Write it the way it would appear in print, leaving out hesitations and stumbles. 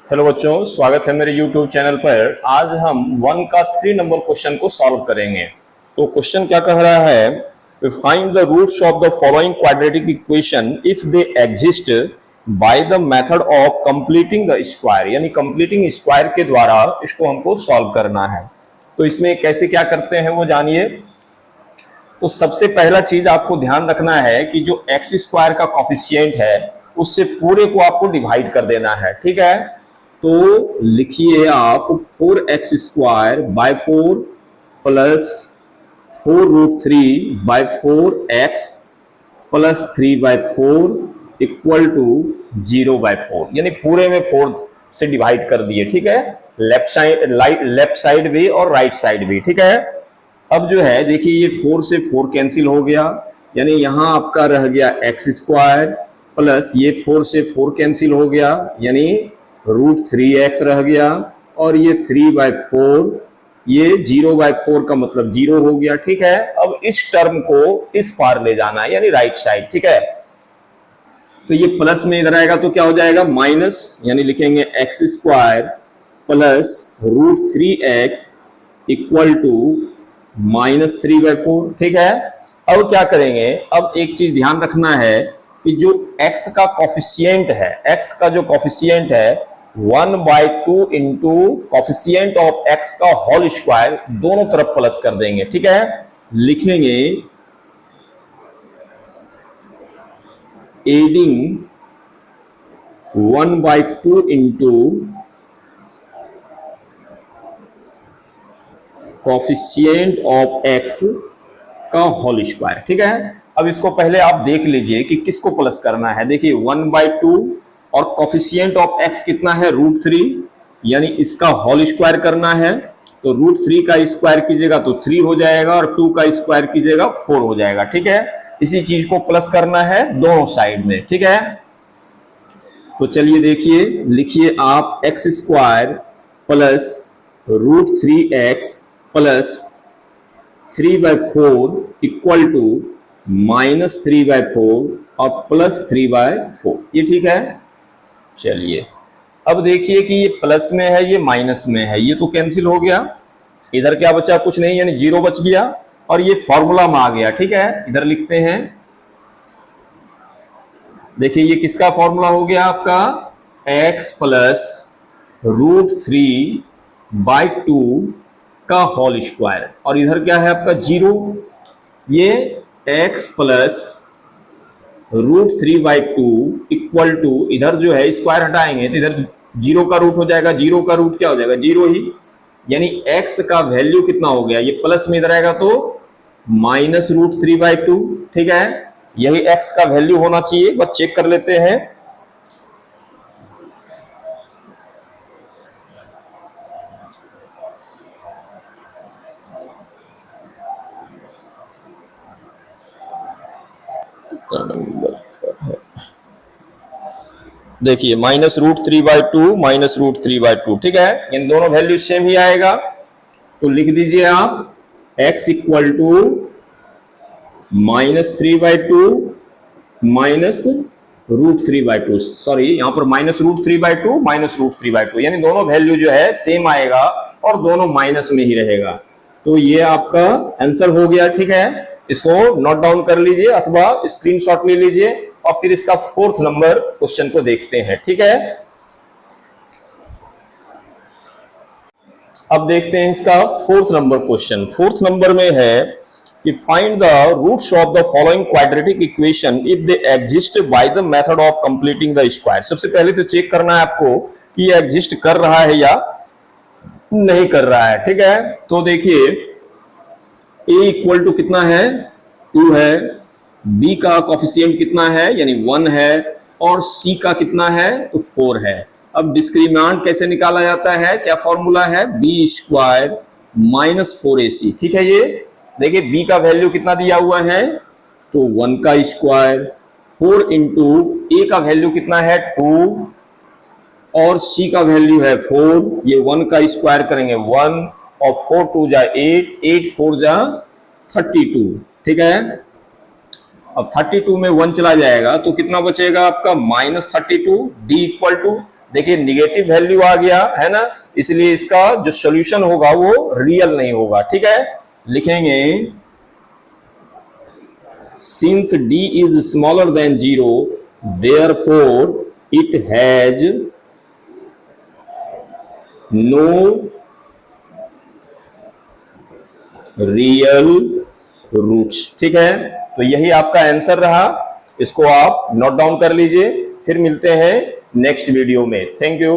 Hello बच्चों, स्वागत है मेरे YouTube चैनल पर। आज हम 1 का 3 नंबर क्वेश्चन को सॉल्व करेंगे। तो क्वेश्चन क्या कह रहा है, find the roots of the following quadratic equation if they exist by the method of completing the square, यानी कंप्लीटिंग स्क्वायर के द्वारा इसको हमको सॉल्व करना है। तो इसमें कैसे क्या करते हैं वो जानिए। तो सबसे पहला चीज आपको ध्यान रखना है कि जो एक्स स्क्वायर का कॉफिशिएंट है उससे पूरे को आपको डिवाइड कर देना है, ठीक है। तो लिखिए आप 4x² by 4 plus 4√3/4x plus 3/4 equal to 0/4, यानी पूरे में 4 से डिवाइड कर दिए, ठीक है। लेफ्ट साइड भी और राइट साइड भी, ठीक है। अब जो है देखिए ये 4 से 4 कैंसिल हो गया, यानी यहां आपका रह गया x² प्लस ये 4 से 4 कैंसिल हो गया, यानी √3x रह गया, और ये 3/4, ये 0/4 का मतलब 0 हो गया, ठीक है। अब इस टर्म को इस पार ले जाना है, यानी राइट साइड, ठीक है। तो ये प्लस में इधर आएगा तो क्या हो जाएगा माइनस, यानी लिखेंगे x² plus √3x equal to -3/4, ठीक है। अब क्या करेंगे, अब एक चीज ध्यान रखना है कि जो x का कॉफिशिएंट है, x का जो कॉफिशिएंट है 1/2 इंटू कॉफिशिएंट ऑफ x का होल स्क्वायर, दोनों तरफ प्लस कर देंगे, ठीक है। लिखेंगे adding 1/2 into coefficient of x का होल स्क्वायर, ठीक है। अब इसको पहले आप देख लीजिए कि किसको प्लस करना है। देखिए 1/2 और कॉफिशिएंट ऑफ x कितना है √3, यानी इसका होल स्क्वायर करना है। तो √3 का स्क्वायर कीजिएगा तो 3 हो जाएगा, और 2 का स्क्वायर कीजिएगा 4 हो जाएगा, ठीक है। इसी चीज को प्लस करना है दोनों साइड में, ठीक है। तो चलिए देखिए, लिखिए आप x² plus √3x plus 3/4 equal to -3/4 और प्लस 3/4, ये ठीक है। चलिए अब देखिए कि ये प्लस में है, ये माइनस में है, ये तो कैंसिल हो गया। इधर क्या बचा, कुछ नहीं, यानी 0 बच गया, और ये फॉर्मूला में आ गया, ठीक है। इधर लिखते हैं, देखिए ये किसका फॉर्मूला हो गया आपका, x प्लस √3/2 का होल स्क्वायर, और इधर क्या है आपका 0, ये x प्लस √3/2 इक्वल टू, इधर जो है स्क्वायर हटाएंगे तो इधर 0 का रूट हो जाएगा, 0 का रूट क्या हो जाएगा 0 ही, यानी x का वैल्यू कितना हो गया, ये प्लस में इधर आएगा तो -√3/2, ठीक है। यही x का वैल्यू होना चाहिए, बस चेक कर लेते हैं। देखिए -√3/2, ठीक है, इन दोनों वैल्यू सेम ही आएगा। तो लिख दीजिए आप x इक्वल टू -3/2 -√3/2, सॉरी यहां पर -√3/2 -√3/2, यानी दोनों वैल्यू जो है सेम आएगा और दोनों माइनस में ही रहेगा। तो ये आपका आंसर हो गया, ठीक है। इसको नोट डाउन कर लीजिए अथवा स्क्रीनशॉट ले लीजिए, और फिर इसका 4th नंबर क्वेश्चन को देखते हैं, ठीक है। अब देखते हैं इसका 4th number question. 4th number में है कि find the roots of the following quadratic equation if they exist by the method of completing the square. सबसे पहले तो चेक करना है आपको कि ये एग्जिस्ट कर रहा है या नहीं कर रहा है, ठीक है। तो देखिए a इक्वल टू कितना है 2 है, b का कॉफिशिएंट कितना है यानी 1 है, और c का कितना है तो 4 है। अब डिस्क्रिमिनेंट कैसे निकाला जाता है, क्या फॉर्मूला है, b² -4ac, ठीक है। ये देखिए b का वैल्यू कितना दिया हुआ है तो 1 का स्क्वायर, 4 इंटू a का वैल्यू कितना है 2, और c का वैल्यू है 4, ये 1 का स्क्वायर करेंगे 1, और 4 2 जा 8, 8 4 जा 32, ठीक है। अब 32 में 1 चला जाएगा तो कितना बचेगा आपका -32, d इक्वल टू देखिए निगेटिव वैल्यू आ गया है ना, इसलिए इसका जो सॉल्यूशन होगा वो रियल नहीं होगा। ठीक है, लिखेंगे since d is smaller than 0 therefore it has no real roots. ठीक है, तो यही आपका आंसर रहा, इसको आप नोट डाउन कर लीजिए। फिर मिलते हैं नेक्स्ट वीडियो में। Thank you.